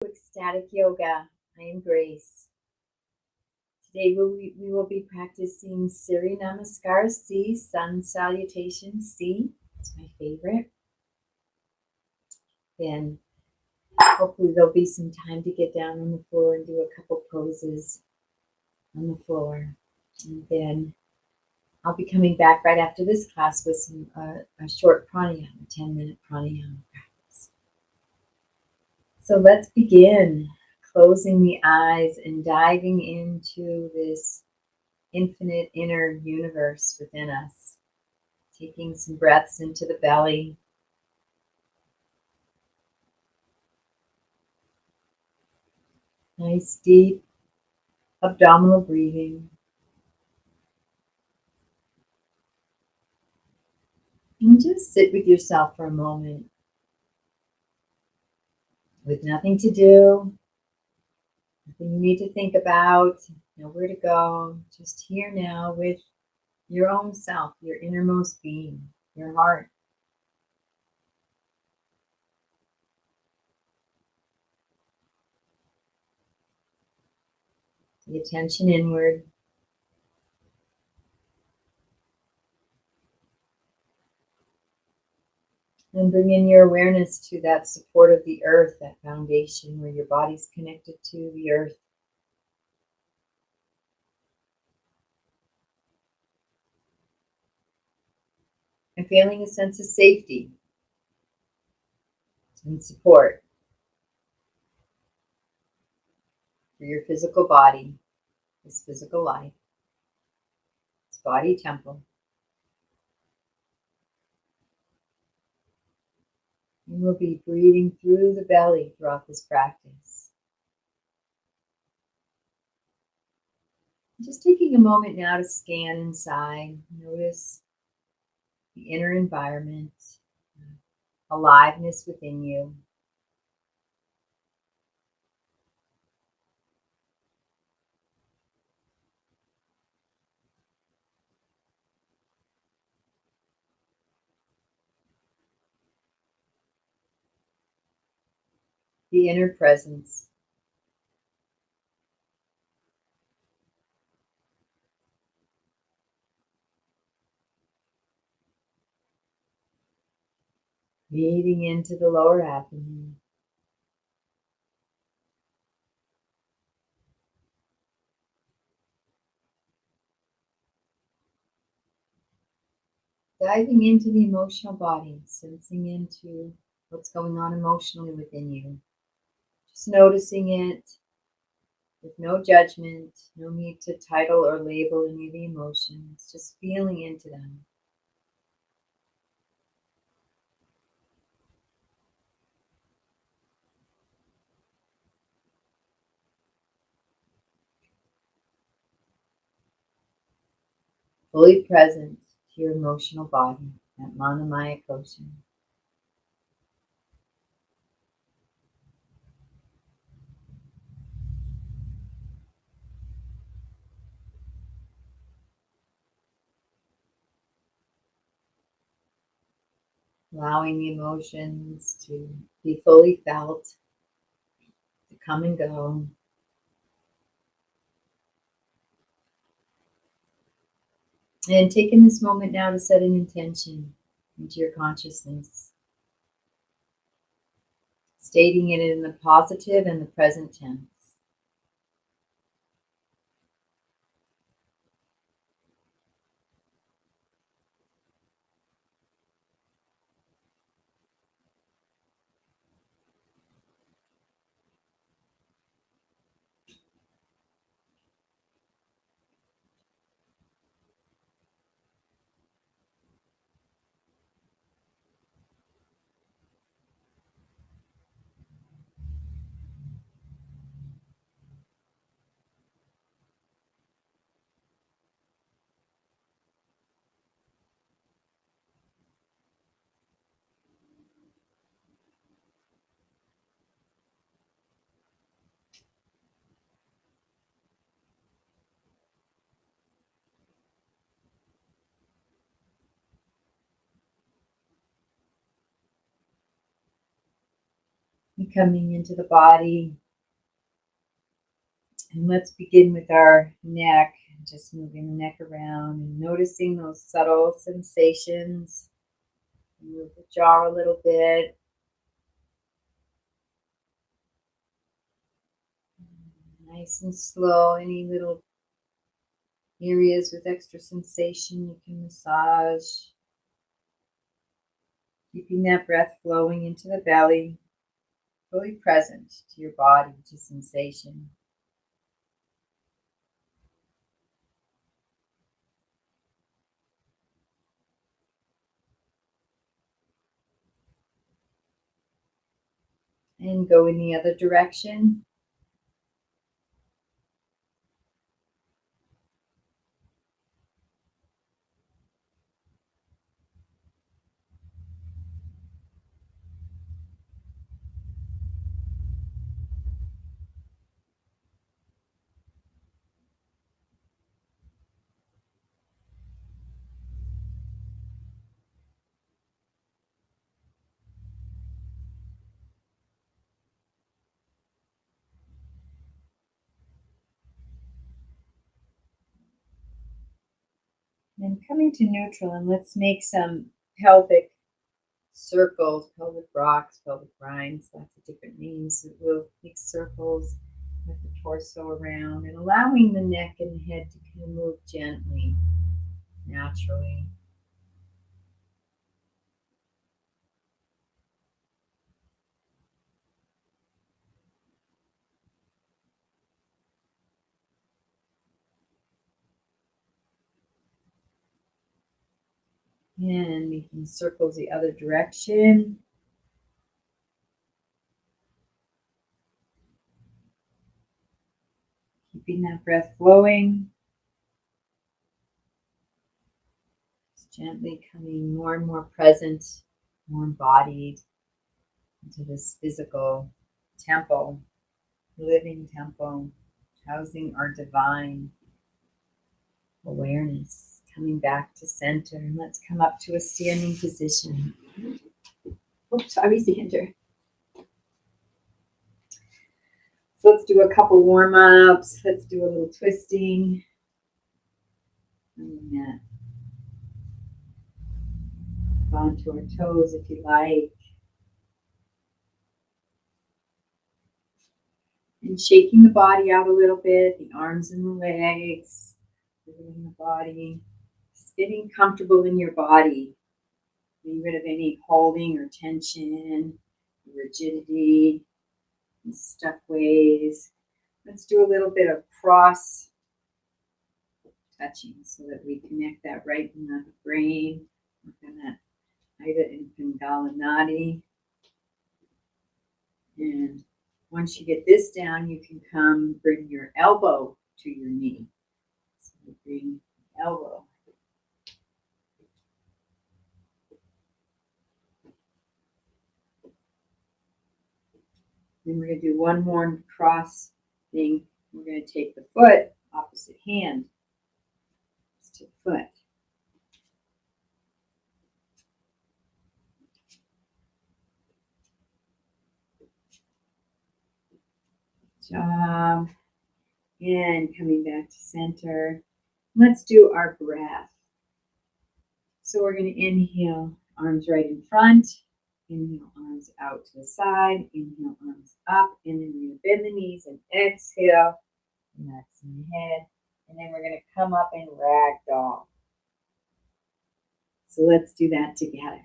Ecstatic Yoga. I am Grace. Today we will be practicing Surya Namaskara C, Sun Salutation C. It's my favorite. Then hopefully there'll be some time to get down on the floor and do a couple poses on the floor. And then I'll be coming back right after this class with some a short pranayama, 10-minute pranayama practice. So let's begin. Closing the eyes and diving into this infinite inner universe within us. Taking some breaths into the belly. Nice deep abdominal breathing. And just sit with yourself for a moment with nothing to do, nothing you need to think about, nowhere to go, just here now with your own self, your innermost being, your heart. The attention inward. And bring in your awareness to that support of the earth, that foundation where your body's connected to the earth. And feeling a sense of safety and support for your physical body, this physical life, this body temple. And we'll be breathing through the belly throughout this practice. Just taking a moment now to scan inside, notice the inner environment, aliveness within you. The inner presence. Breathing into the lower abdomen. Diving into the emotional body, sensing into what's going on emotionally within you. Just noticing it with no judgment, no need to title or label any of the emotions, just feeling into them. Fully present to your emotional body, that Manamaya kosha. Allowing the emotions to be fully felt, to come and go. And taking this moment now to set an intention into your consciousness. Stating it in the positive and the present tense. And coming into the body. And let's begin with our neck. Just moving the neck around and noticing those subtle sensations. Move the jaw a little bit. Nice and slow. Any little areas with extra sensation you can massage. Keeping that breath flowing into the belly. Fully present to your body, to sensation. And go in the other direction. And coming to neutral, and let's make some pelvic circles, pelvic rocks, pelvic grinds, lots of different names. We'll make circles with the torso around and allowing the neck and the head to kind of move gently, naturally. And making circles the other direction. Keeping that breath flowing. Just gently coming more and more present, more embodied into this physical temple, living temple, housing our divine awareness. Coming back to center. And let's come up to a standing position. Oops, sorry, center. So let's do a couple warm-ups. Let's do a little twisting. And onto our toes if you like. And shaking the body out a little bit, the arms and the legs, moving the body. Just getting comfortable in your body. Getting rid of any holding or tension, rigidity, and stuck ways. Let's do a little bit of cross touching so that we connect that right in the brain. Work on that Ida and Pingala Nadi. And once you get this down, you can bring your elbow to your knee. So we bring the elbow. Then we're going to do one more cross thing. We're going to take the foot, opposite hand, to the foot. Job. And coming back to center. Let's do our breath. So we're going to inhale, arms right in front. Inhale, arms out to the side. Inhale, arms up. And then we're going to bend the knees and exhale. Relax in the head. And then we're going to come up and ragdoll. So let's do that together.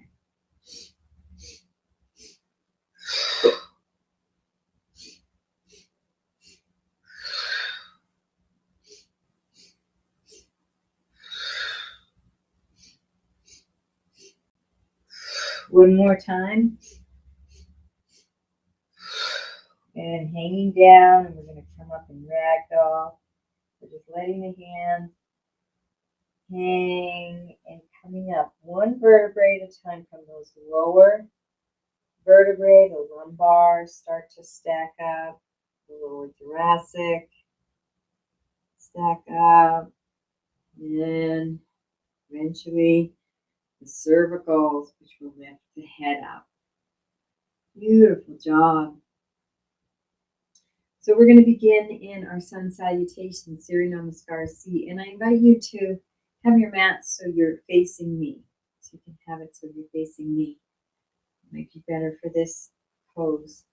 One more time. And hanging down, and we're going to come up and ragdoll. So just letting the hands hang and coming up one vertebrae at a time from those lower vertebrae, the lumbar start to stack up, the lower thoracic stack up, and then eventually the cervicals, which will lift the head up. Beautiful job. So we're going to begin in our sun salutation, Surya Namaskara C. And I invite you to have your mat so you're facing me. So you can have it so you're facing me. It might be better for this pose.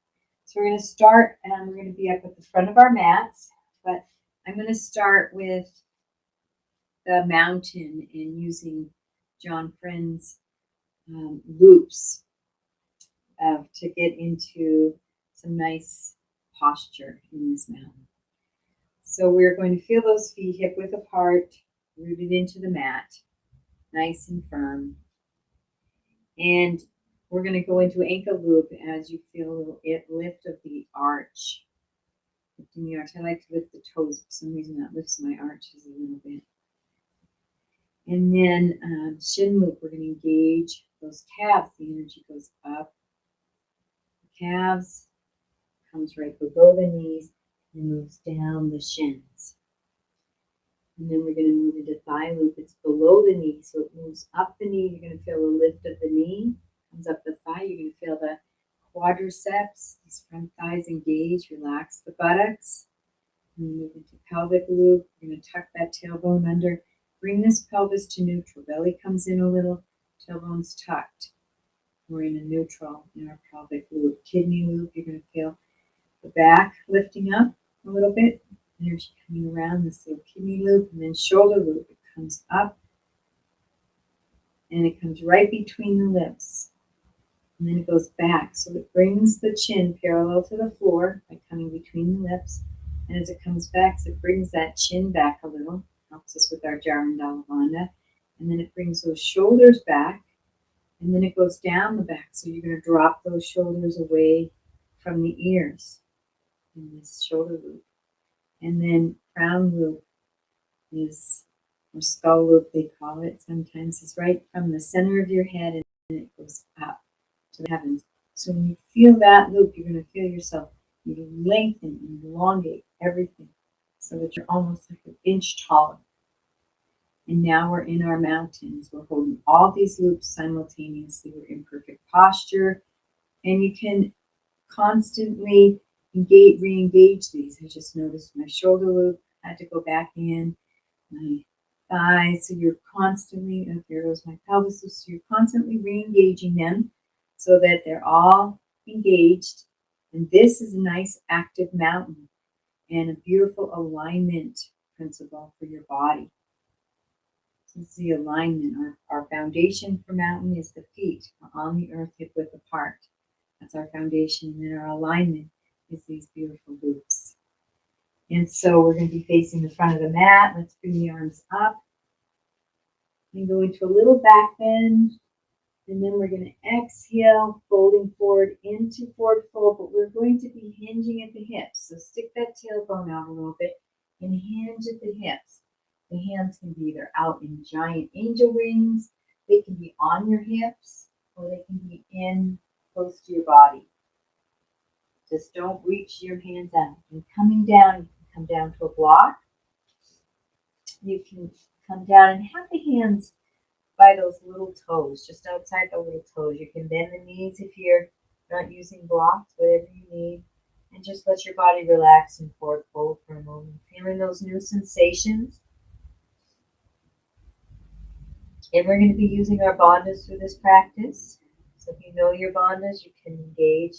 So we're going to start, and we're going to be up at the front of our mats. But I'm going to start with the mountain and using John Friend's loops to get into some nice posture in this mountain. So we're going to feel those feet hip width apart, rooted into the mat, nice and firm. And we're going to go into ankle loop as you feel a little lift of the arch. Lifting the arch. I like to lift the toes. For some reason that lifts my arches a little bit. And then shin loop, we're going to engage those calves. The energy goes up. The calves comes right below the knees and moves down the shins. And then we're going to move into thigh loop. It's below the knee, so it moves up the knee. You're going to feel a lift of the knee. Comes up the thigh. You're going to feel the quadriceps. These front thighs engage. Relax the buttocks. And move into pelvic loop. You're going to tuck that tailbone under. Bring this pelvis to neutral. Belly comes in a little. Tailbone's tucked. We're in a neutral in our pelvic loop. Kidney loop. You're going to feel the back lifting up a little bit. Energy coming around this little kidney loop, and then shoulder loop. It comes up and it comes right between the lips, and then it goes back. So it brings the chin parallel to the floor by coming between the lips, and as it comes back, so it brings that chin back a little, helps us with our Jarandala Bandha, and then it brings those shoulders back, and then it goes down the back. So you're going to drop those shoulders away from the ears in this shoulder loop. And then crown loop is, or skull loop they call it sometimes, is right from the center of your head and it goes up to the heavens. So when you feel that loop, you're going to feel yourself, you lengthen and elongate everything so that you're almost like an inch taller. And now we're in our mountains. We're holding all these loops simultaneously. We're in perfect posture, and you can constantly re-engage these. I just noticed my shoulder loop had to go back in, my thighs. So you're constantly, and here goes my pelvis. So you're constantly re-engaging them so that they're all engaged. And this is a nice active mountain and a beautiful alignment principle for your body. This is the alignment. Our foundation for mountain is the feet are on the earth hip width apart. That's our foundation. And then our alignment is these beautiful loops. And so we're going to be facing the front of the mat. Let's bring the arms up and go into a little back bend. And then we're going to exhale, folding forward into forward fold, but we're going to be hinging at the hips. So stick that tailbone out a little bit and hinge at the hips. The hands can be either out in giant angel wings, they can be on your hips, or they can be in close to your body. Just don't reach your hands out. And coming down, you can come down to a block. You can come down and have the hands by those little toes, just outside the little toes. You can bend the knees if you're not using blocks, whatever you need. And just let your body relax and forward fold for a moment. Feeling those new sensations. And we're going to be using our bandhas through this practice. So if you know your bandhas, you can engage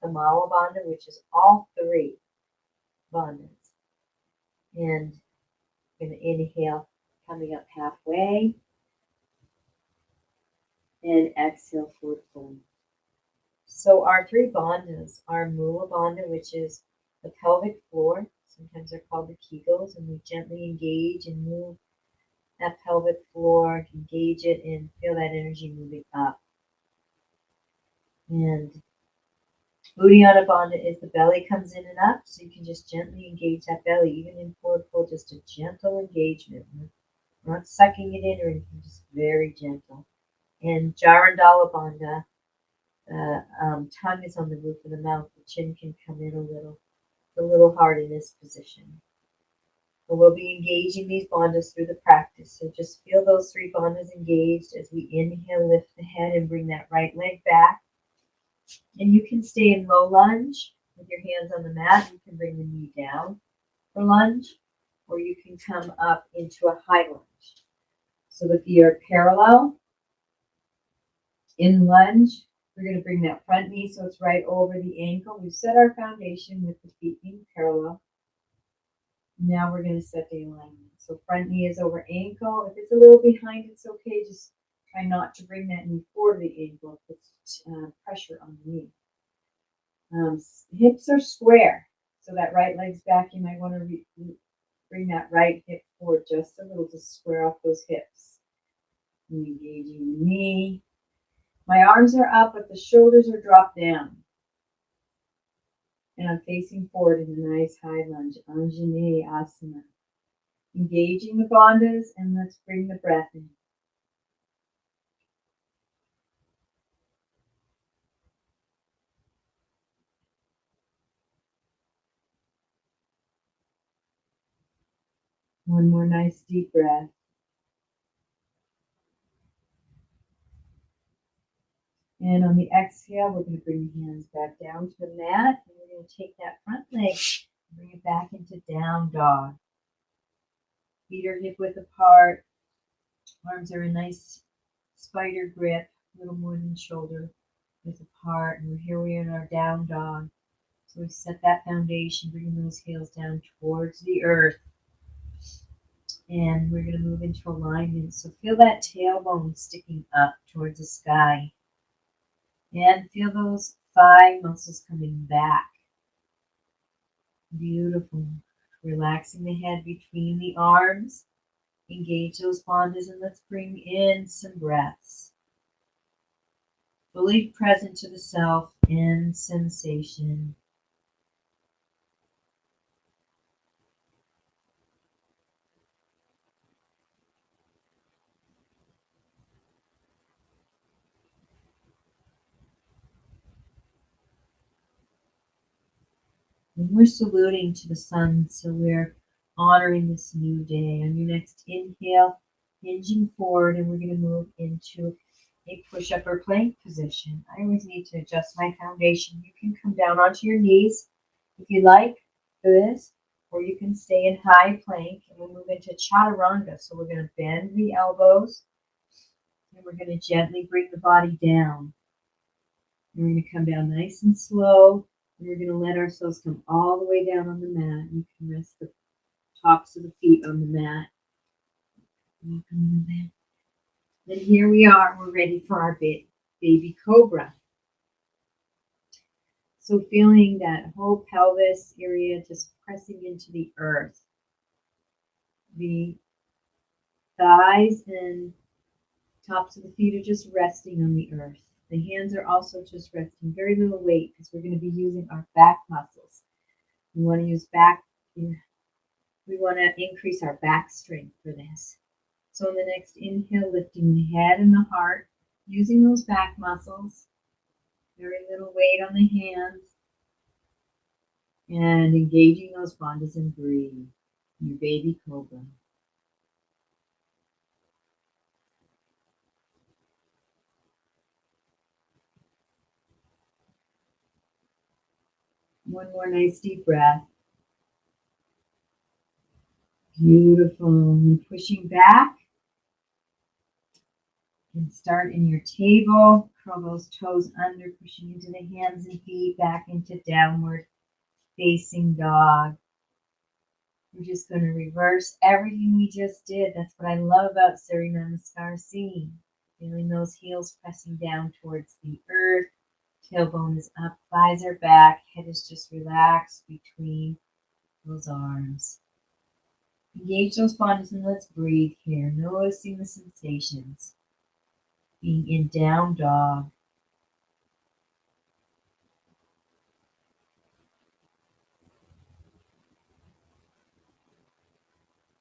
the Mala Bandha, which is all three bandhas. And I'm going to inhale, coming up halfway. And exhale, forward fold. So our three bandhas are Mula Bandha, which is the pelvic floor. Sometimes they're called the Kegels, and we gently engage and move that pelvic floor, engage it, and feel that energy moving up. And Uddiyana Bandha is the belly comes in and up, so you can just gently engage that belly, even in forward fold, just a gentle engagement. We're not sucking it in or anything, just very gentle. And Jarandala Bandha, tongue is on the roof of the mouth, the chin can come in a little hard in this position. But we'll be engaging these bandhas through the practice. So just feel those three bandhas engaged as we inhale, lift the head and bring that right leg back. And you can stay in low lunge With your hands on the mat, you can bring the knee down for lunge, or you can come up into a high lunge. So if you're parallel in lunge, we're going to bring that front knee so it's right over the ankle. We've set our foundation with the feet being parallel. Now we're going to set the alignment. So front knee is over ankle. If it's a little behind, it's okay. Just try not to bring that knee forward the ankle. It puts pressure on the knee. Hips are square. So that right leg's back. You might want to bring that right hip forward just a little to square off those hips. And engaging the knee. My arms are up, but the shoulders are dropped down. And I'm facing forward in a nice high lunge, Anjaneyasana. Asana. Engaging the bandhas, and let's bring the breath in. One more nice deep breath. And on the exhale, we're going to bring the hands back down to the mat. And we're going to take that front leg, bring it back into down dog. Feet are hip width apart. Arms are a nice spider grip, a little more than shoulder width apart. And here we are in our down dog. So we set that foundation, bringing those heels down towards the earth. And we're going to move into alignment. So feel that tailbone sticking up towards the sky. And feel those thigh muscles coming back. Beautiful. Relaxing the head between the arms. Engage those bandhas and let's bring in some breaths. Fully present to the self and sensation. And we're saluting to the sun, so we're honoring this new day. On your next inhale, hinging forward, and we're going to move into a push-up or plank position. I always need to adjust my foundation. You can come down onto your knees if you like for this, or you can stay in high plank, and we'll move into chaturanga. So we're going to bend the elbows, and we're going to gently bring the body down. And we're going to come down nice and slow. And we're going to let ourselves come all the way down on the mat. You can rest the tops of the feet on the mat. Then here we are. We're ready for our Baby Cobra. So feeling that whole pelvis area just pressing into the earth. The thighs and tops of the feet are just resting on the earth. The hands are also just resting. Very little weight because we're going to be using our back muscles. We want to use we want to increase our back strength for this. So in the next inhale, lifting the head and the heart, using those back muscles. Very little weight on the hands. And engaging those bandhas and breathe. Your Baby Cobra. One more nice deep breath. Beautiful. And pushing back. And start in your table. Curl those toes under, pushing into the hands and feet back into downward facing dog. We're just going to reverse everything we just did. That's what I love about Surya Namaskara scene. Feeling those heels pressing down towards the earth. Tailbone is up, thighs are back, head is just relaxed between those arms. Engage those bandhas and let's breathe here, noticing the sensations. Being in down dog.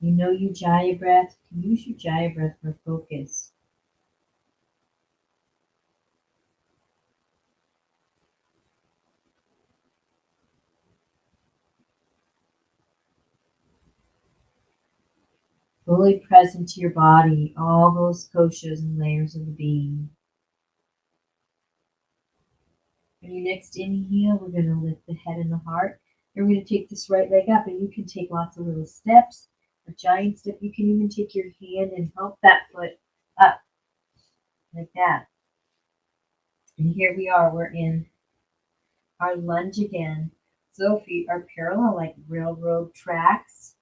You know you Ujjayi breath. You can use your Ujjayi breath for focus. Fully present to your body, all those koshas and layers of the being. On your next inhale, we're going to lift the head and the heart. And we're going to take this right leg up, and you can take lots of little steps, a giant step. You can even take your hand and help that foot up like that. And here we are, we're in our lunge again. So feet are parallel like railroad tracks.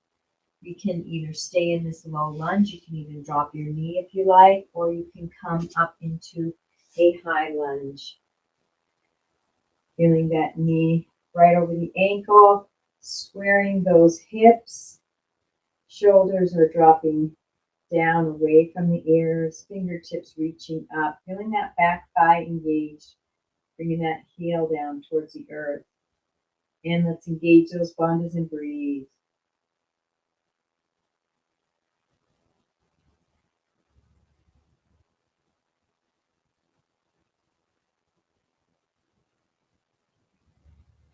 You can either stay in this low lunge, you can even drop your knee if you like, or you can come up into a high lunge. Feeling that knee right over the ankle, squaring those hips. Shoulders are dropping down away from the ears, fingertips reaching up. Feeling that back thigh engaged, bringing that heel down towards the earth. And let's engage those bandhas and breathe.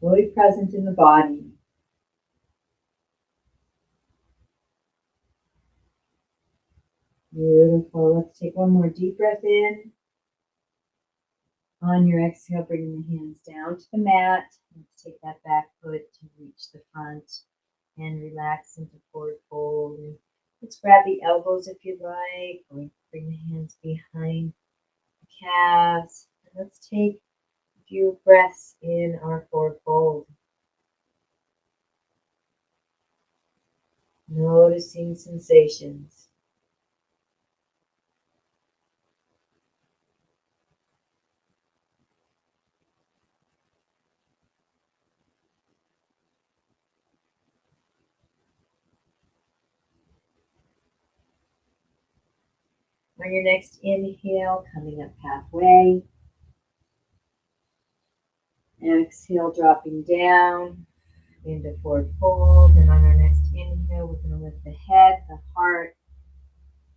Fully present in the body. Beautiful. Let's take one more deep breath in. On your exhale, bringing the hands down to the mat. Let's take that back foot to reach the front and relax into forward fold. And let's grab the elbows if you like. Or bring the hands behind the calves. And let's take a few breaths in our forward fold. Noticing sensations. On your next inhale, coming up halfway. Exhale, dropping down into forward fold. And on our next inhale, we're going to lift the head, the heart,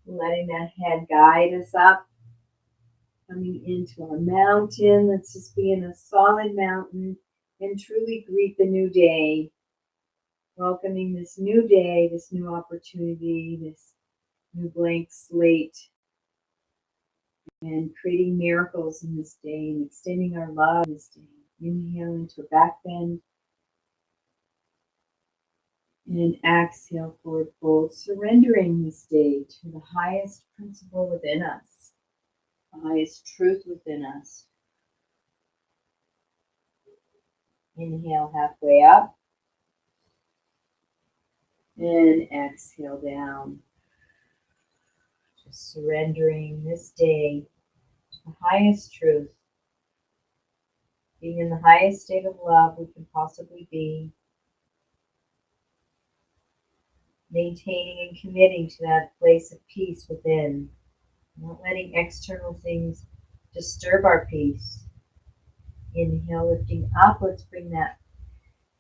letting that head guide us up. Coming into our mountain. Let's just be in a solid mountain and truly greet the new day. Welcoming this new day, this new opportunity, this new blank slate. And creating miracles in this day and extending our love in this day. Inhale into a back bend. And exhale, forward fold. Surrendering this day to the highest principle within us. The highest truth within us. Inhale halfway up. And exhale down. Just surrendering this day to the highest truth. Being in the highest state of love we can possibly be. Maintaining and committing to that place of peace within. Not letting external things disturb our peace. Inhale, lifting up. Let's bring that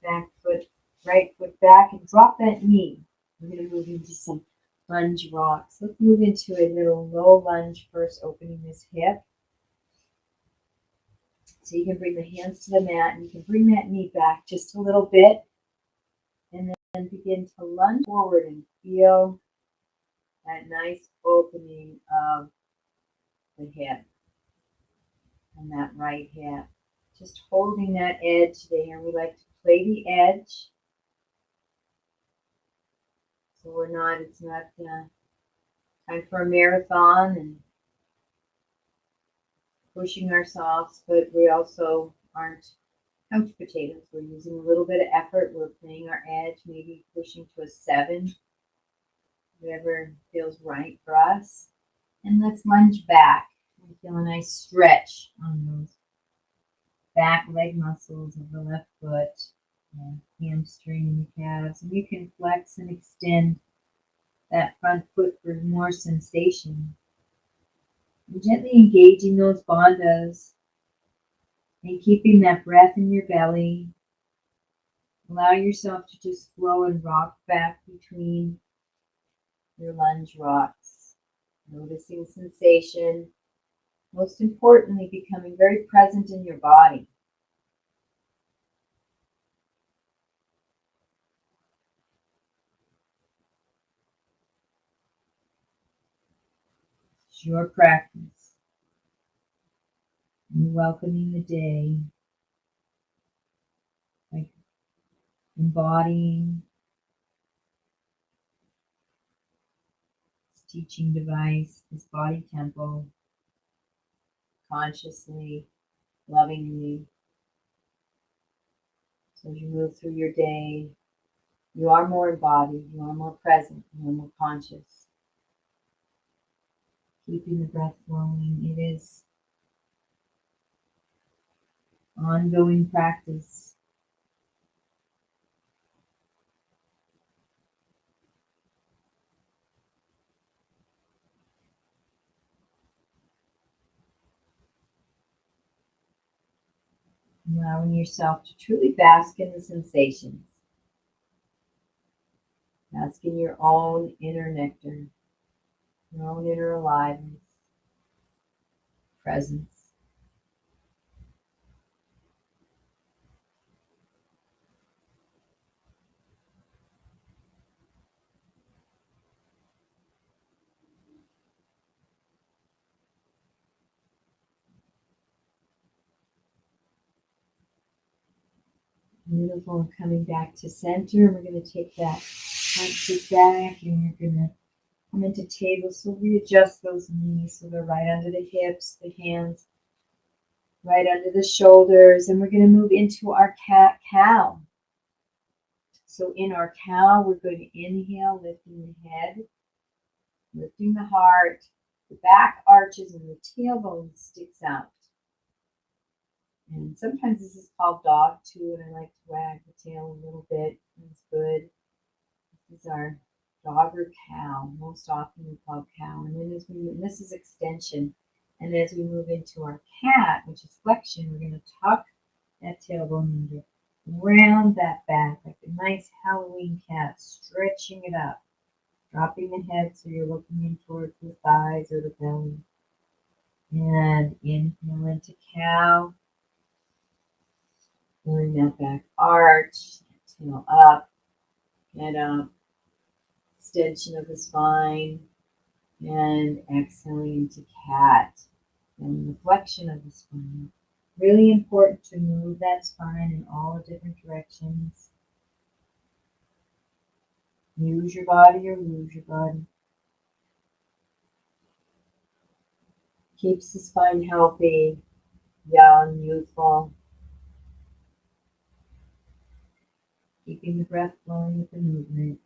back foot, right foot back and drop that knee. We're going to move into some lunge rocks. Let's move into a little low lunge first, opening this hip. So you can bring the hands to the mat and you can bring that knee back just a little bit. And then begin to lunge forward and feel that nice opening of the hip and that right hip. Just holding that edge there. We like to play the edge. So it's not time for a marathon and pushing ourselves, but we also aren't couch potatoes. We're using a little bit of effort. We're playing our edge, maybe pushing to a 7, whatever feels right for us. And let's lunge back. We feel a nice stretch on those back leg muscles of the left foot, and hamstring and the calves. And you can flex and extend that front foot for more sensation. And gently engaging those bandhas and keeping that breath in your belly. Allow yourself to just flow and rock back between your lunge rocks. Noticing sensation. Most importantly, becoming very present in your body. It's your practice. And welcoming the day. embodying this teaching device, this body temple, consciously, lovingly. So as you move through your day, you are more embodied, you are more present, you are more conscious. Keeping the breath flowing. It is ongoing practice. Allowing yourself to truly bask in the sensations. Bask in your own inner nectar, your own inner aliveness, presence. Beautiful. Coming back to center. We're going to take that front foot back and we're going to come into table. So readjust those knees so they're right under the hips, the hands right under the shoulders. And we're going to move into our cat-cow. So in our cow, we're going to inhale, lifting the head, lifting the heart. The back arches and the tailbone sticks out. And sometimes this is called dog too, and I like to wag the tail a little bit. That's good. This is our dog or cow. Most often we call cow. And then as we move, this is extension. And as we move into our cat, which is flexion, we're going to tuck that tailbone under, round that back like a nice Halloween cat, stretching it up, dropping the head so you're looking in towards the thighs or the belly. And inhale into cow. Pulling that back arch, tail up, head up, extension of the spine, and exhaling into cat, and the flexion of the spine. Really important to move that spine in all different directions. Use your body or lose your body. Keeps the spine healthy, young, youthful. Keeping the breath flowing with the movement.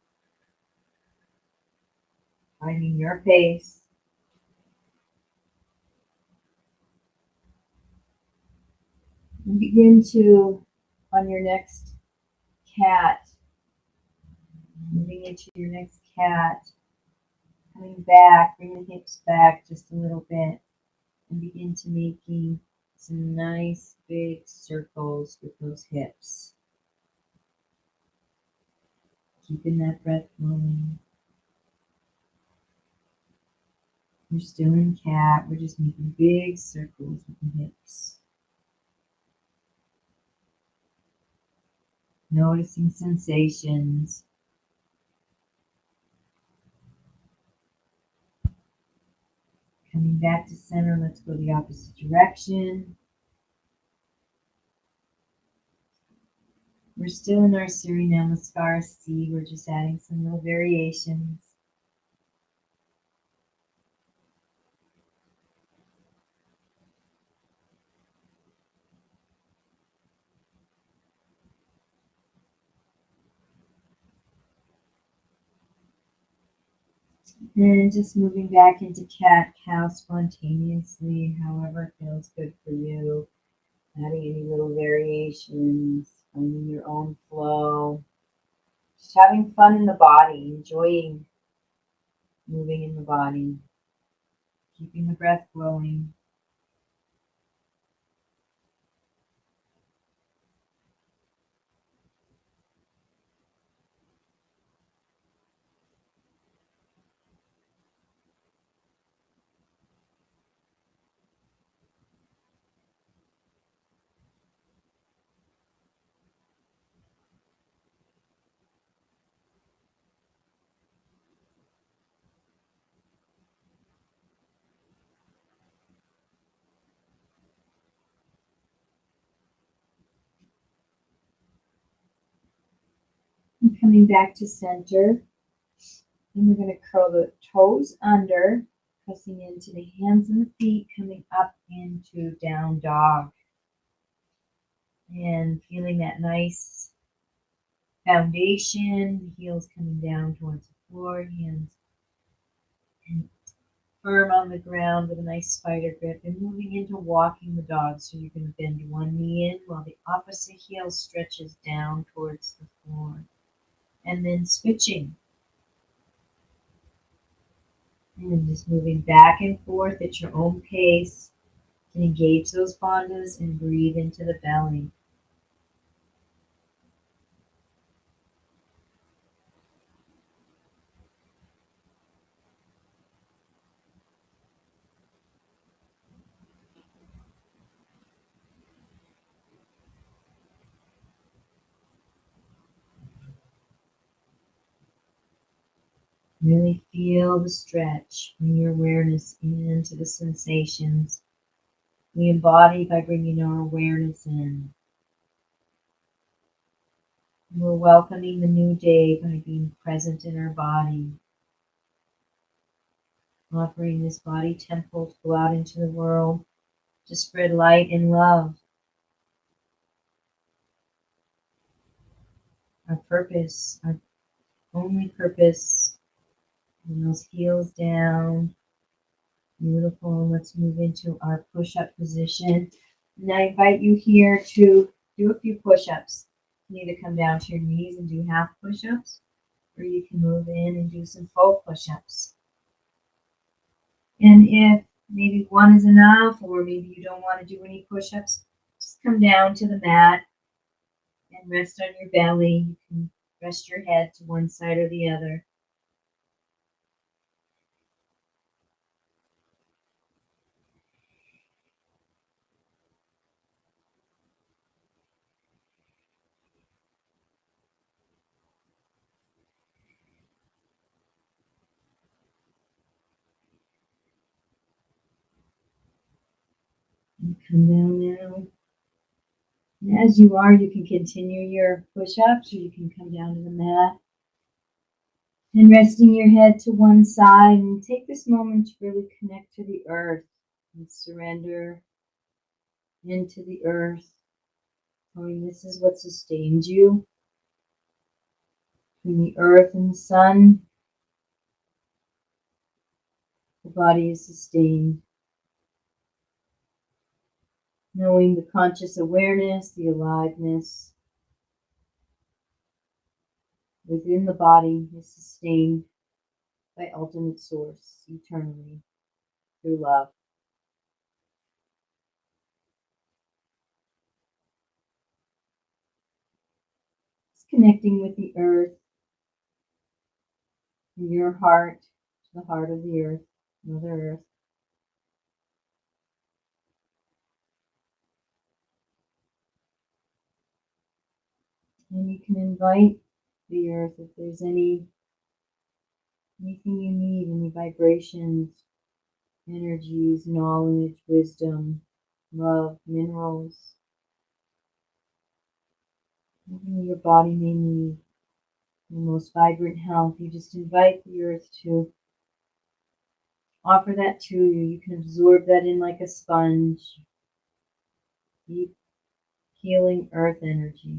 Finding your pace. And begin to, on your next cat, moving into your next cat, coming back, bring the hips back just a little bit, and begin to making some nice big circles with those hips. Keeping that breath flowing. We're still in cat, we're just making big circles with the hips. Noticing sensations. Coming back to center, let's go the opposite direction. We're still in our Surya Namaskara C. We're just adding some little variations. And just moving back into cat, cow spontaneously, however it feels good for you. Adding any little variations, finding your own flow. Just having fun in the body, enjoying moving in the body. Keeping the breath flowing. coming back to center. And we're going to curl the toes under, pressing into the hands and the feet, coming up into down dog. And feeling that nice foundation, the heels coming down towards the floor, hands and firm on the ground with a nice spider grip, and moving into walking the dog. So you're going to bend one knee in while the opposite heel stretches down towards the floor. And then switching. And just moving back and forth at your own pace. You can engage those bandhas and breathe into the belly. Really feel the stretch. Bring your awareness into the sensations. We embody by bringing our awareness in. We're welcoming the new day by being present in our body. Offering this body temple to go out into the world to spread light and love. Our purpose, our only purpose. And those heels down. Beautiful. Let's move into our push-up position. And I invite you here to do a few push-ups. You can either come down to your knees and do half push-ups, or you can move in and do some full push-ups. And if maybe one is enough, or maybe you don't want to do any push-ups, just come down to the mat and rest on your belly. You can rest your head to one side or the other. And come down now. And as you are, you can continue your push-ups, or you can come down to the mat. And resting your head to one side, and take this moment to really connect to the earth and surrender into the earth. Knowing this is what sustains you. Between the earth and the sun, the body is sustained. Knowing the conscious awareness, the aliveness within the body is sustained by ultimate source eternally through love. Just connecting with the earth, from your heart to the heart of the earth, Mother Earth. And you can invite the earth if there's anything you need, any vibrations, energies, knowledge, wisdom, love, minerals, anything your body may need, the most vibrant health. You just invite the earth to offer that to you. You can absorb that in like a sponge. Deep healing earth energy.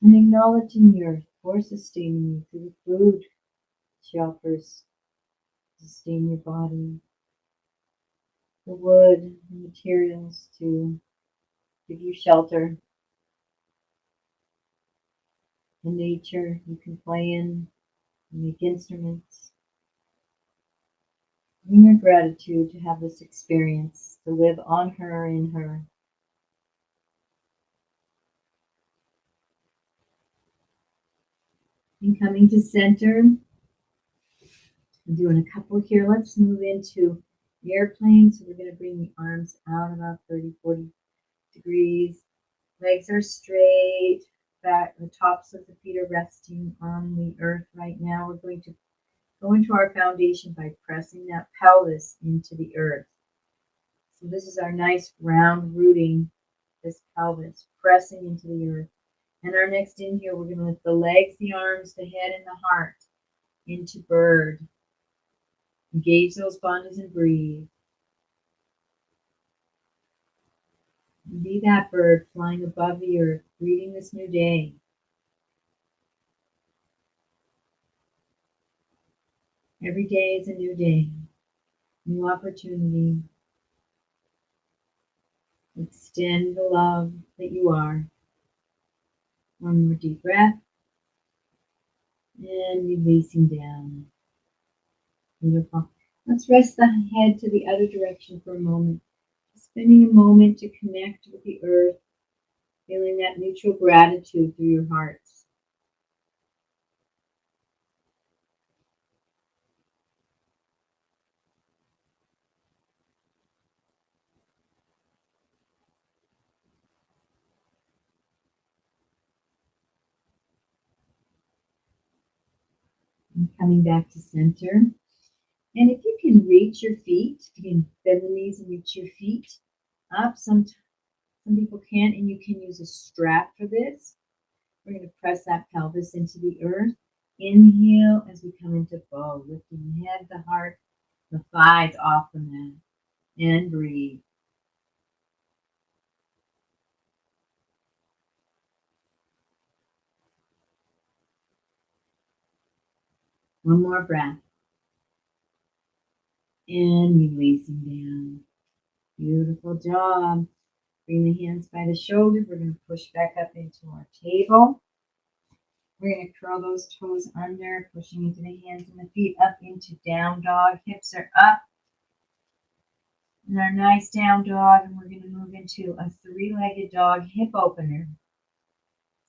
And acknowledging the earth for sustaining you through the food she offers to sustain your body. The wood, the materials to give you shelter. The nature you can play in, make instruments. Bring your gratitude to have this experience, to live on her, in her. And coming to center, I'm doing a couple here. Let's move into the airplane. So we're going to bring the arms out about 30-40 degrees. Legs are straight. Back, the tops of the feet are resting on the earth right now. We're going to go into our foundation by pressing that pelvis into the earth. So this is our nice round rooting, this pelvis, pressing into the earth. And our next inhale, we're going to lift the legs, the arms, the head, and the heart into bird. Engage those bandhas and breathe. And be that bird flying above the earth, greeting this new day. Every day is a new day, new opportunity. Extend the love that you are. One more deep breath. And releasing down. Beautiful. Let's rest the head to the other direction for a moment. Spending a moment to connect with the earth, feeling that neutral gratitude through your hearts. And coming back to center. And if you can reach your feet, you can bend the knees and reach your feet up. Some people can't, and you can use a strap for this. We're going to press that pelvis into the earth. Inhale as we come into bow, lifting the head, the heart, the thighs off the mat. And breathe. One more breath. And releasing down. Beautiful job. Bring the hands by the shoulders. We're going to push back up into our table. We're going to curl those toes under, pushing into the hands and the feet up into down dog. Hips are up. And our nice down dog. And we're going to move into a three-legged dog hip opener.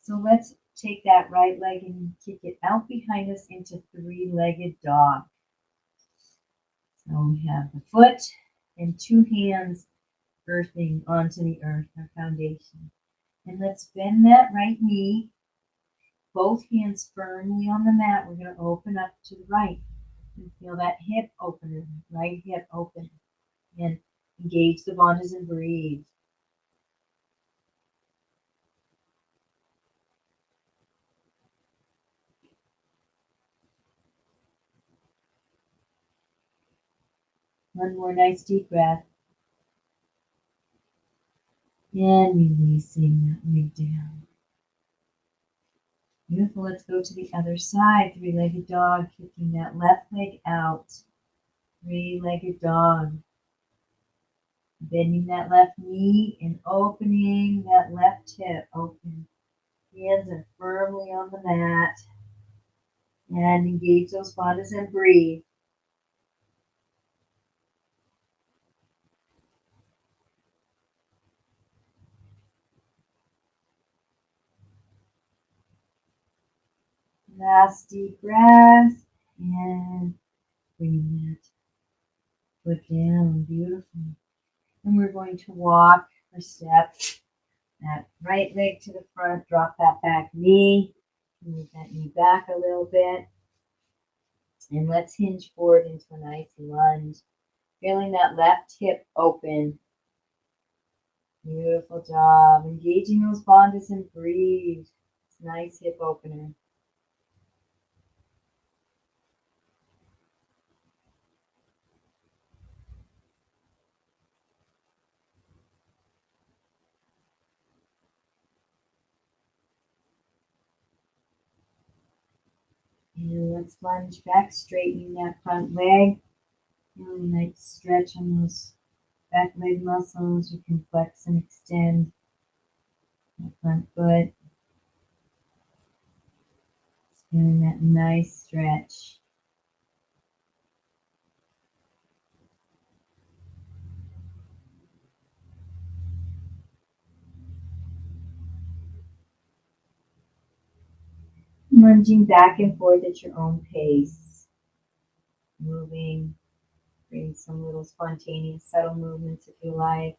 So let's take that right leg and kick it out behind us into three-legged dog. So we have the foot and two hands earthing onto the earth, our foundation. And let's bend that right knee, both hands firmly on the mat. We're going to open up to the right and feel that hip opener, right hip open. And engage the bandhas and breathe. One more nice deep breath. And releasing that leg down. Beautiful. Let's go to the other side. Three-legged dog, kicking that left leg out. Three-legged dog. Bending that left knee and opening that left hip open. Hands are firmly on the mat. And engage those bandhas and breathe. Last deep breath. And bring that foot down. Beautiful. And we're going to walk or step that right leg to the front. Drop that back knee. Move that knee back a little bit. And let's hinge forward into a nice lunge. Feeling that left hip open. Beautiful job. Engaging those bandhas and breathe. It's a nice hip opener. And let's lunge back, straightening that front leg. Feeling a nice stretch on those back leg muscles. You can flex and extend that front foot. Feeling that nice stretch. Lunging back and forth at your own pace. Moving, bring some little spontaneous, subtle movements if you like.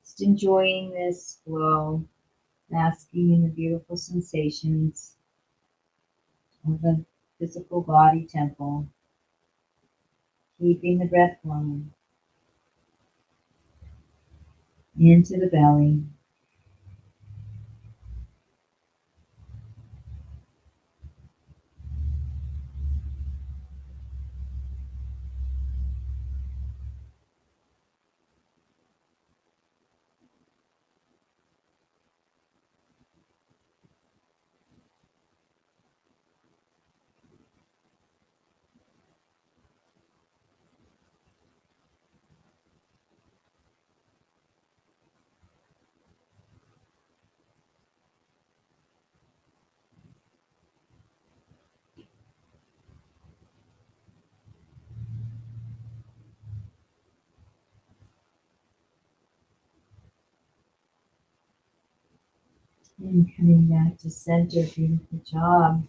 Just enjoying this flow, basking in the beautiful sensations of the physical body temple. Keeping the breath flowing. into the belly. And coming back to center. Beautiful job.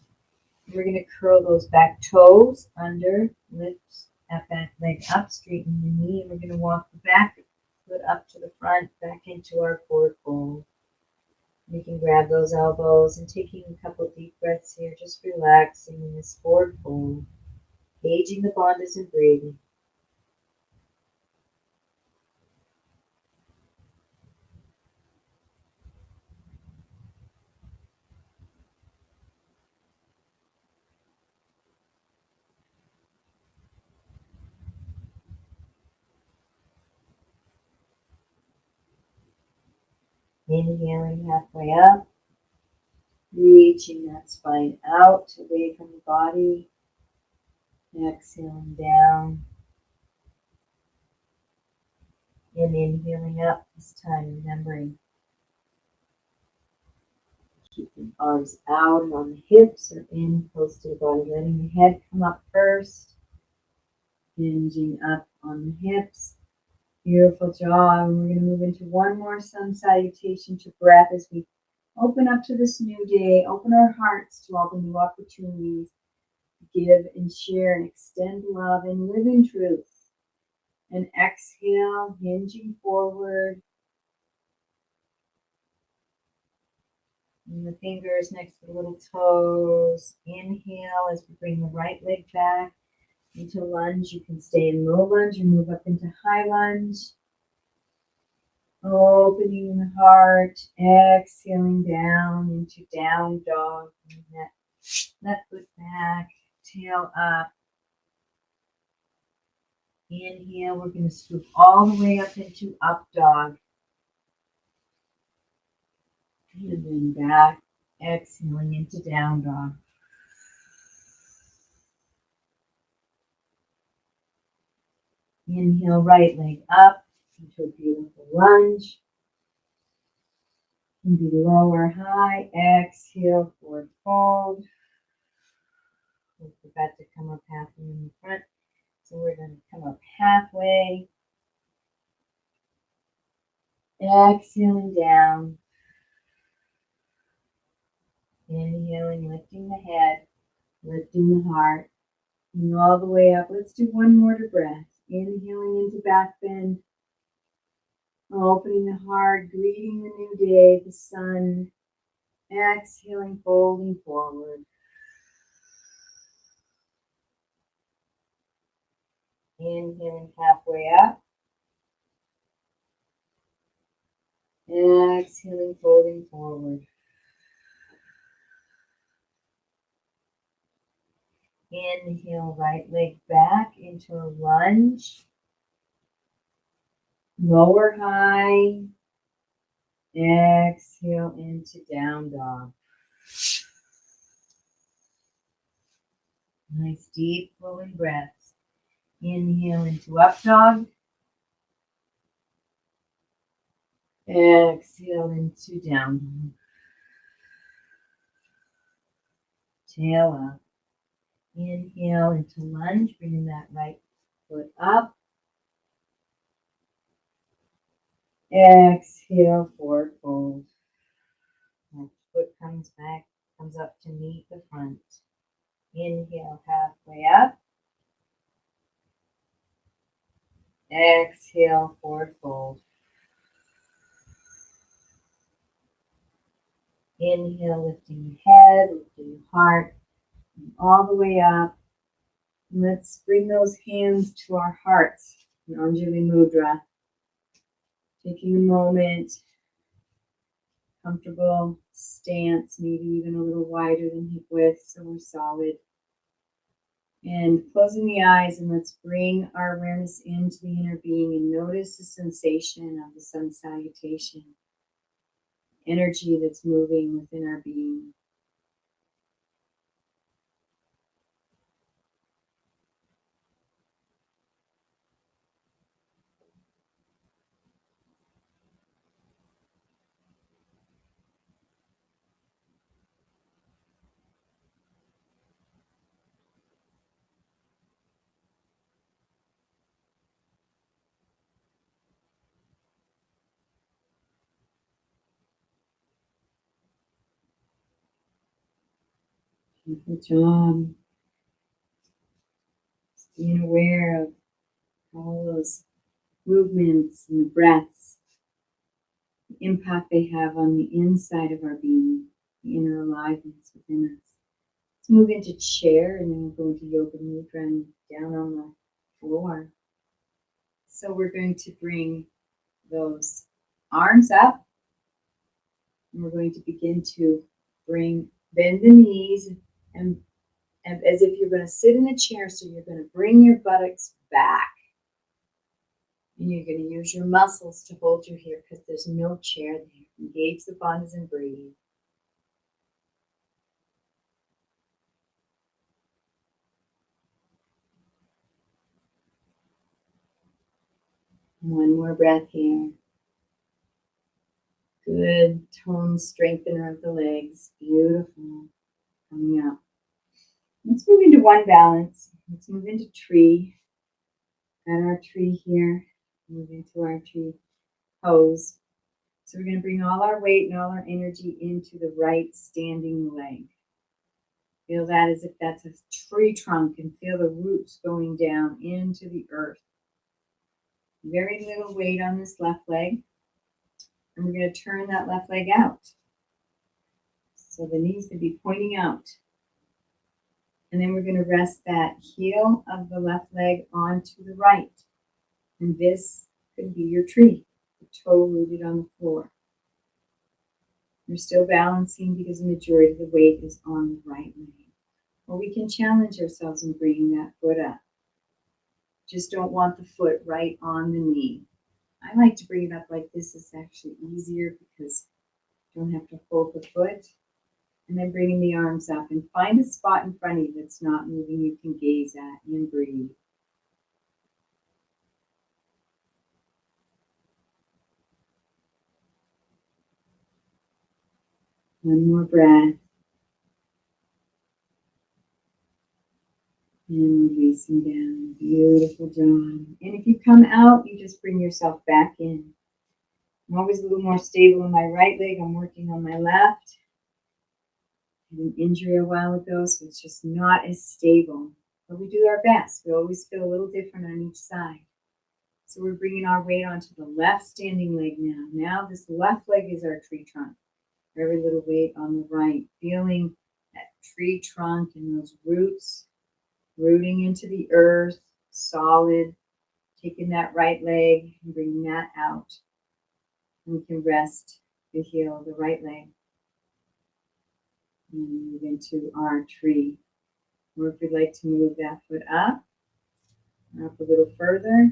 We're going to curl those back toes under, lift that back leg up, straighten the knee. We're going to walk the back foot up to the front, back into our forward fold. You can grab those elbows and taking a couple deep breaths here, just relaxing in this forward fold, gauging the bondage and breathing. Inhaling halfway up, reaching that spine out away from the body. Exhaling down and inhaling up, this time remembering keep the arms out and on the hips or in close to the body, letting the head come up first, hinging up on the hips. Beautiful job. And we're going to move into one more sun salutation to breath as we open up to this new day, open our hearts to all the new opportunities, give and share and extend love and live in truth. And exhale, hinging forward. And the fingers next to the little toes. Inhale as we bring the right leg back into lunge. You can stay in low lunge or move up into high lunge. Opening the heart, exhaling down into down dog. Left foot back, tail up. Inhale, we're going to scoop all the way up into up dog. And then back, exhaling into down dog. Inhale, right leg up into a beautiful lunge. Can be low or high. Exhale, forward fold. Don't forget to come up halfway in the front. So we're going to come up halfway. Exhaling down. Inhaling, lifting the head, lifting the heart. And all the way up. Let's do one more to breath. Inhaling into back bend. Opening the heart, greeting the new day, the sun. Exhaling, folding forward. Inhaling halfway up. Exhaling, folding forward. Inhale, right leg back into a lunge. Lower high. Exhale into down dog. Nice deep flowing breaths. Inhale into up dog. Exhale into down dog. Tail up. Inhale into lunge, bringing that right foot up. Exhale, forward fold. Left foot comes back, comes up to meet the front. Inhale, halfway up. Exhale, forward fold. Inhale, lifting the head, lifting the heart, and all the way up. And let's bring those hands to our hearts in Anjali Mudra. Taking a moment, comfortable stance, maybe even a little wider than hip width so we're solid. And closing the eyes, and let's bring our awareness into the inner being and notice the sensation of the sun salutation, energy that's moving within our being. Good job. Just being aware of all those movements and the breaths, the impact they have on the inside of our being, the inner aliveness within us. Let's move into chair and then we'll go into yoga mudra and down on the floor. So we're going to bring those arms up and we're going to begin to bend the knees and as if you're going to sit in a chair, so you're going to bring your buttocks back. And you're going to use your muscles to hold you here because there's no chair there. Engage the buns and breathe. One more breath here. Good tone strengthener of the legs. Beautiful. Coming up. Let's move into one balance. Let's move into tree. Got our tree here. Move into our tree pose. So we're going to bring all our weight and all our energy into the right standing leg. Feel that as if that's a tree trunk and feel the roots going down into the earth. Very little weight on this left leg. And we're going to turn that left leg out. So the knees can be pointing out. And then we're going to rest that heel of the left leg onto the right. And this could be your tree, the toe rooted on the floor. You're still balancing because the majority of the weight is on the right leg. Or we can challenge ourselves in bringing that foot up. Just don't want the foot right on the knee. I like to bring it up like this. Is actually easier because you don't have to hold the foot. And then bringing the arms up and find a spot in front of you that's not moving you can gaze at and breathe. One more breath. And releasing down. Beautiful job. And if you come out, you just bring yourself back in. I'm always a little more stable in my right leg. I'm working on my left. I had an injury a while ago, so it's just not as stable. But we do our best. We always feel a little different on each side. So we're bringing our weight onto the left standing leg now. Now this left leg is our tree trunk. Very little weight on the right. Feeling that tree trunk and those roots rooting into the earth, solid. Taking that right leg and bringing that out. And we can rest the heel of the right leg. And move into our tree. Or if we'd like to move that foot up a little further,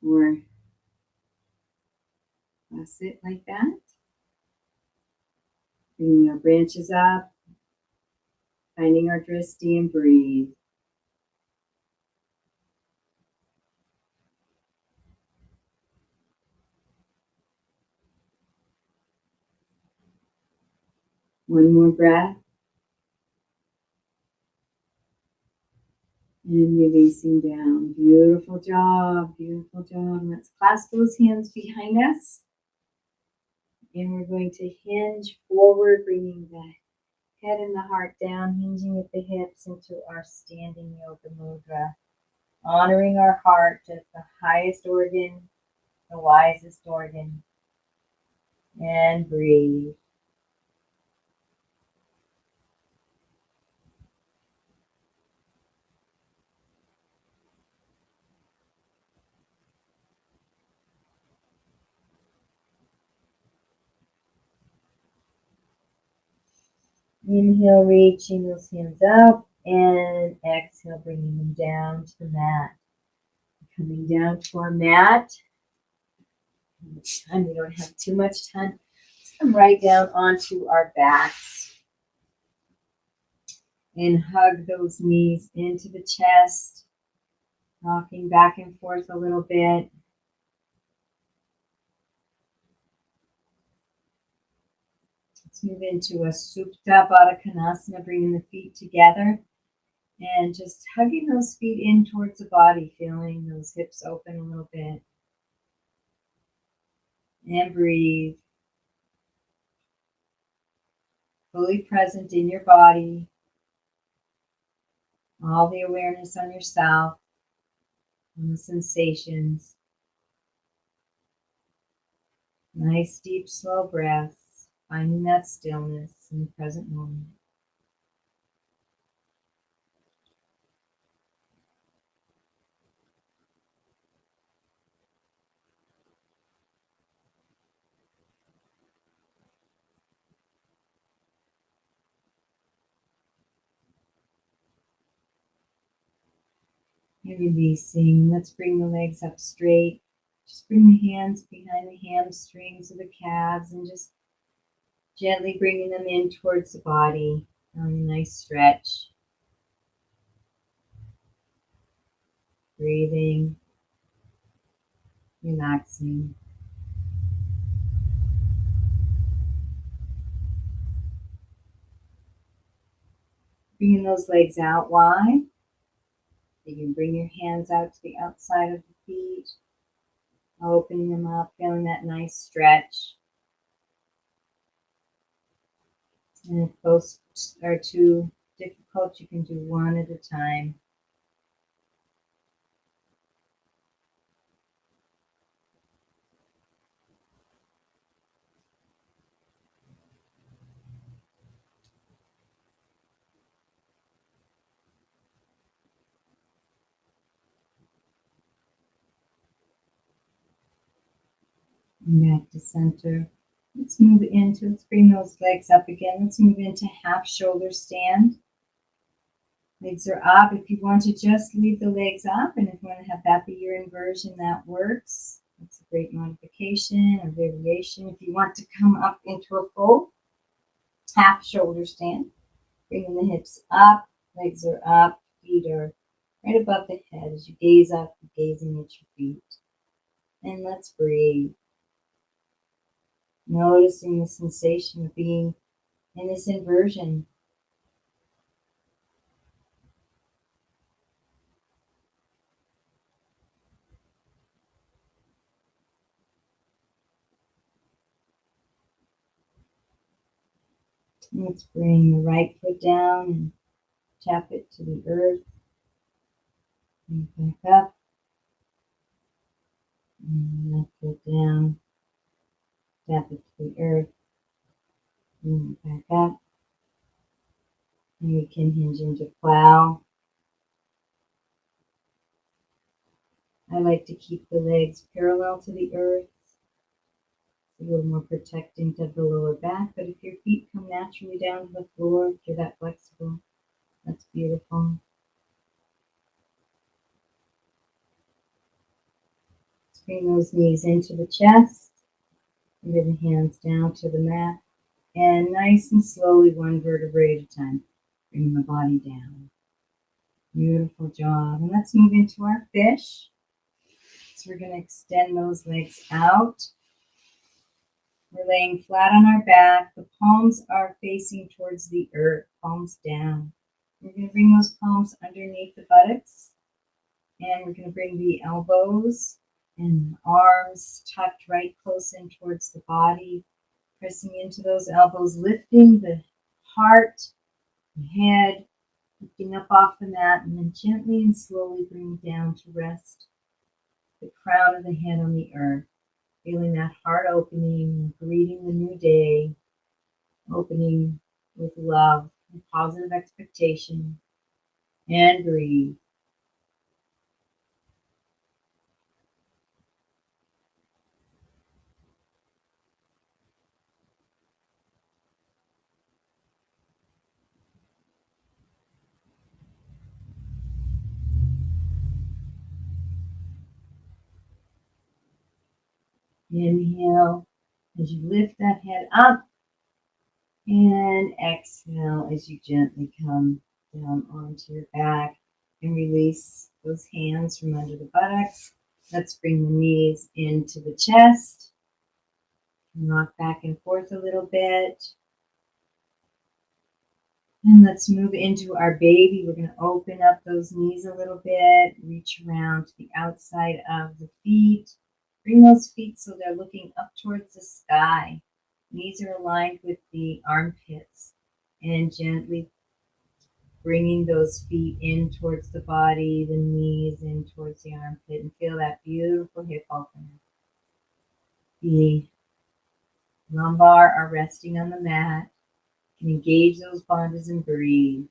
or press it like that. Bringing our branches up, finding our drishti and breathe. One more breath. And releasing down. Beautiful job, beautiful job. Let's clasp those hands behind us. And we're going to hinge forward, bringing the head and the heart down, hinging at the hips into our standing yoga mudra. Honoring our heart as the highest organ, the wisest organ. And breathe. Inhale, reaching those hands up, and exhale, bringing them down to the mat. Coming down to our mat. This time we don't have too much time. Let's come right down onto our backs and hug those knees into the chest, rocking back and forth a little bit. Let's move into a Supta Baddha Konasana, bringing the feet together and just hugging those feet in towards the body, feeling those hips open a little bit. And breathe. Fully present in your body. All the awareness on yourself, on the sensations. Nice, deep, slow breaths, finding that stillness in the present moment. And releasing. Let's bring the legs up straight. Just bring the hands behind the hamstrings or the calves and just gently bringing them in towards the body. A nice stretch. Breathing. Relaxing. Bringing those legs out wide. You can bring your hands out to the outside of the feet. Opening them up, feeling that nice stretch. And if those are too difficult, you can do one at a time. And back to center. Let's bring those legs up again. Let's move into half shoulder stand. Legs are up. If you want to just leave the legs up, and if you want to have that be your inversion, that works. That's a great modification or variation. If you want to come up into a full half shoulder stand, bringing the hips up, legs are up, feet are right above the head. As you gaze up, you're gazing at your feet. And let's breathe. Noticing the sensation of being in this inversion. Let's bring the right foot down and tap it to the earth. Bring it back up. And left foot down. Tap it to the earth. Bring it back up. And we can hinge into plow. I like to keep the legs parallel to the earth. It's a little more protecting to the lower back. But if your feet come naturally down to the floor, if you're that flexible, that's beautiful. Let's bring those knees into the chest. Bring the hands down to the mat. And nice and slowly, one vertebrae at a time, bring the body down. Beautiful job. And let's move into our fish. So we're going to extend those legs out. We're laying flat on our back. The palms are facing towards the earth, palms down. We're going to bring those palms underneath the buttocks. And we're going to bring the elbows and arms tucked right close in towards the body. Pressing into those elbows, lifting the heart, the head, lifting up off the mat, and then gently and slowly bring down to rest the crown of the head on the earth. Feeling that heart opening, greeting the new day, opening with love and positive expectation, and breathe. Inhale as you lift that head up, and exhale as you gently come down onto your back and release those hands from under the buttocks. Let's bring the knees into the chest. Rock back and forth a little bit. And let's move into our baby. We're going to open up those knees a little bit, reach around to the outside of the feet. Bring those feet so they're looking up towards the sky. Knees are aligned with the armpits, and gently bringing those feet in towards the body, the knees in towards the armpit, and feel that beautiful hip opener. The lumbar are resting on the mat. You can engage those bandhas and breathe.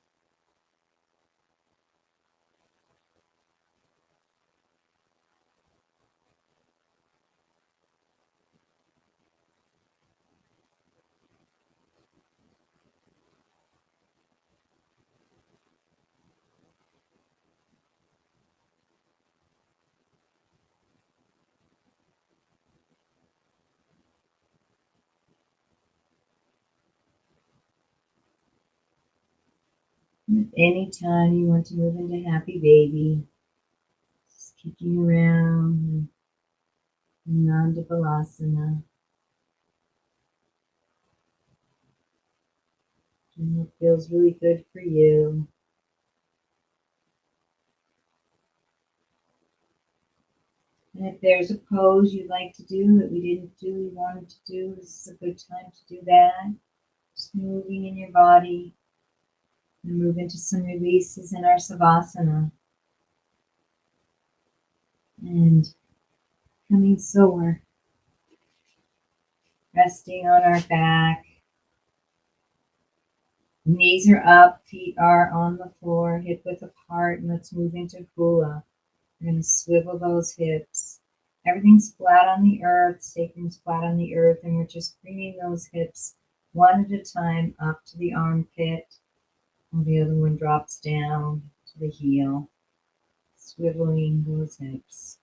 Anytime you want to move into happy baby, just kicking around in Nanda Balasana. And it feels really good for you. And if there's a pose you'd like to do that we didn't do, you wanted to do, this is a good time to do that. Just moving in your body and move into some releases in our Savasana. And coming sore, resting on our back. Knees are up, feet are on the floor, hip width apart, and let's move into hula. We're going to swivel those hips. Everything's flat on the earth, sacrum's flat on the earth, and we're just bringing those hips one at a time up to the armpit, while the other one drops down to the heel, swiveling those hips.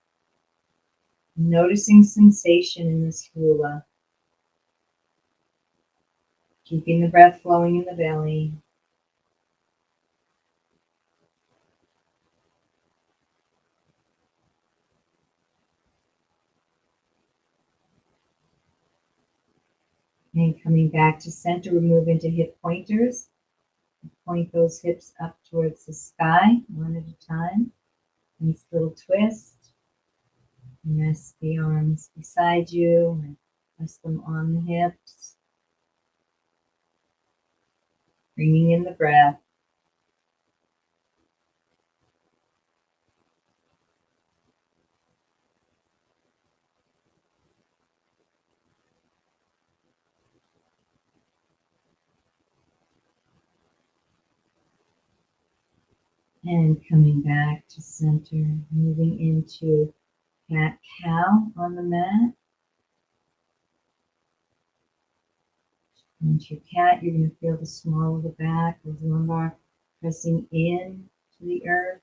Noticing sensation in this hula. Keeping the breath flowing in the belly. And coming back to center, we move into hip pointers. Point those hips up towards the sky, one at a time. Nice little twist. And rest the arms beside you and rest them on the hips. Bringing in the breath. And coming back to center, moving into cat-cow on the mat. Into your cat, you're going to feel the small of the back, the lumbar pressing in to the earth.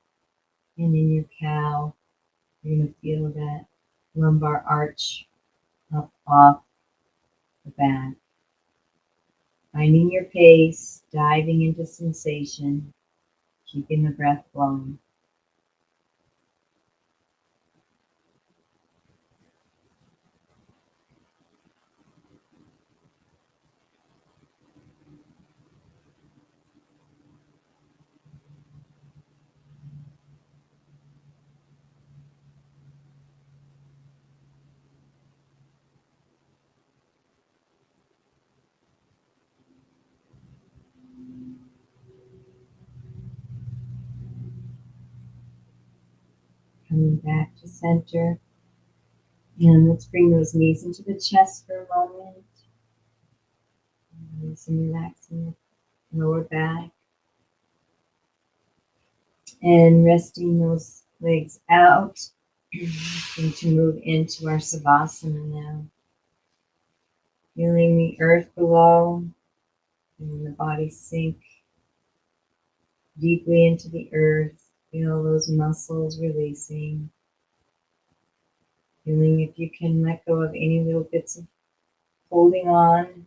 And in your cow, you're going to feel that lumbar arch up off the back. Finding your pace, diving into sensation, keeping the breath flowing. Coming back to center. And let's bring those knees into the chest for a moment. And relaxing the lower back. And resting those legs out. Going to move into our Savasana now. Feeling the earth below and the body sink deeply into the earth. Feel those muscles releasing. Feeling if you can let go of any little bits of holding on,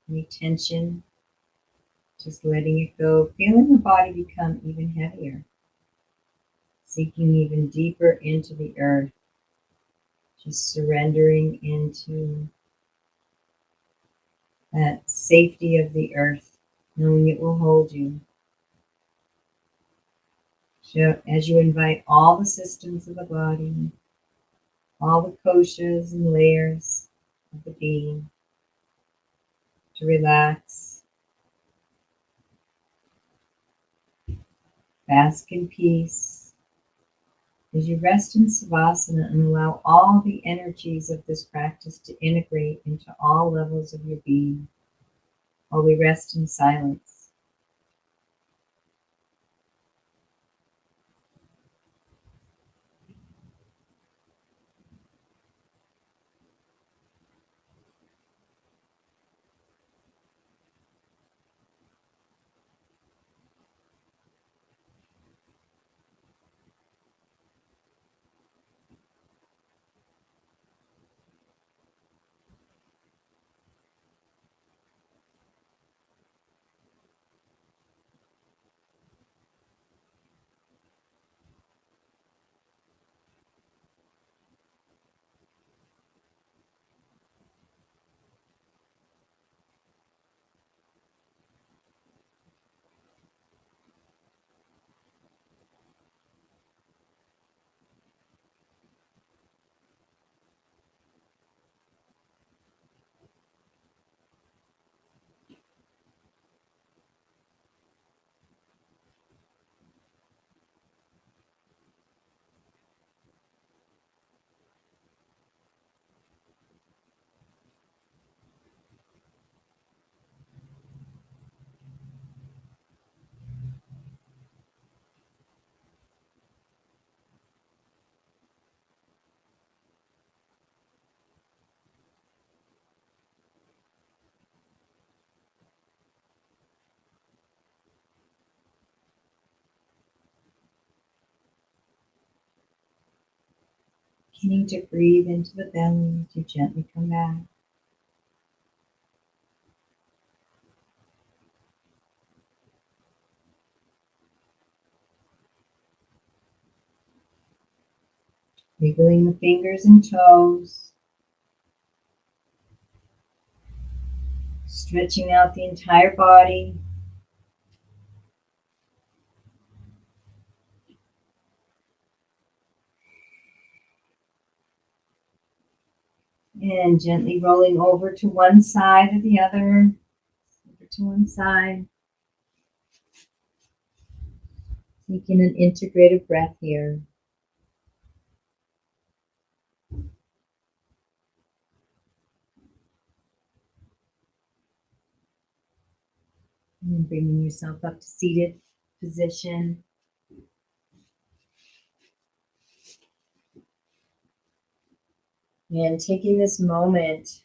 any tension, just letting it go. Feeling the body become even heavier. Sinking even deeper into the earth. Just surrendering into that safety of the earth, knowing it will hold you. So as you invite all the systems of the body, all the koshas and layers of the being to relax, bask in peace, as you rest in Savasana and allow all the energies of this practice to integrate into all levels of your being while we rest in silence. Beginning to breathe into the belly as you gently come back. Wiggling the fingers and toes. Stretching out the entire body. And gently rolling over to one side or the other. Over to one side. Taking an integrative breath here. And bringing yourself up to seated position. And taking this moment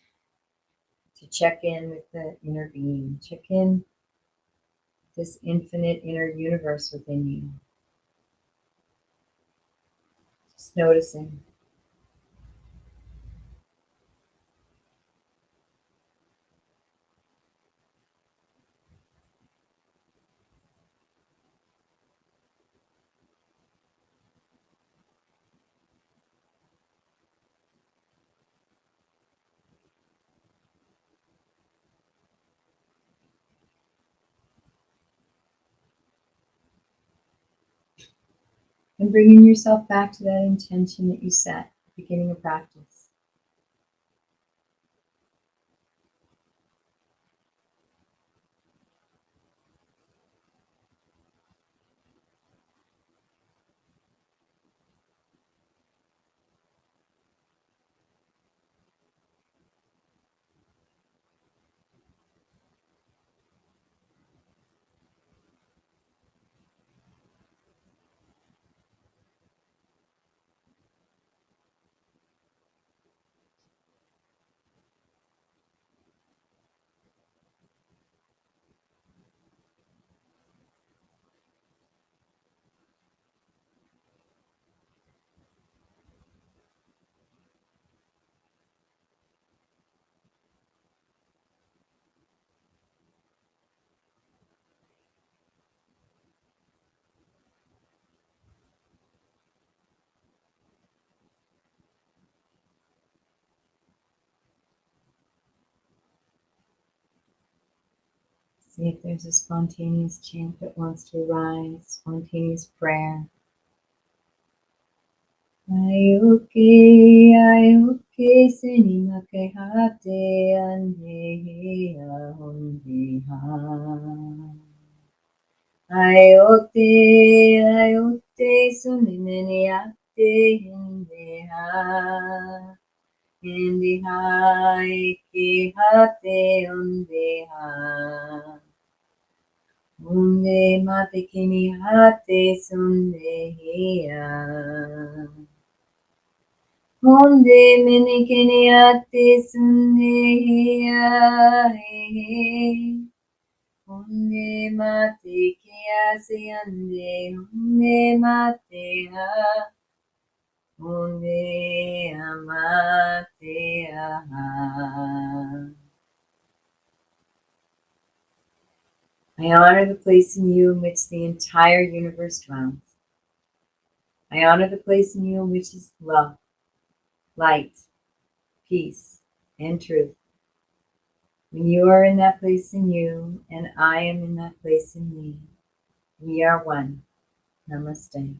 to check in with the inner being. Check in with this infinite inner universe within you. Just noticing. And bringing yourself back to that intention that you set at the beginning of practice. See if there's a spontaneous chant that wants to arise, spontaneous prayer. Ayoke, senimake hate ande ahonde ha. Ayote, sunimene ate hinde ha. Hinde ha, eke hate onde ha. Onde mate kini hate sunde hiya. Onde mene kini hate sunde hiya. Onde mate kia se ande. Onde mate ha. Onde amate aha. I honor the place in you in which the entire universe dwells. I honor the place in you in which is love, light, peace, and truth. When you are in that place in you, and I am in that place in me, we are one. Namaste.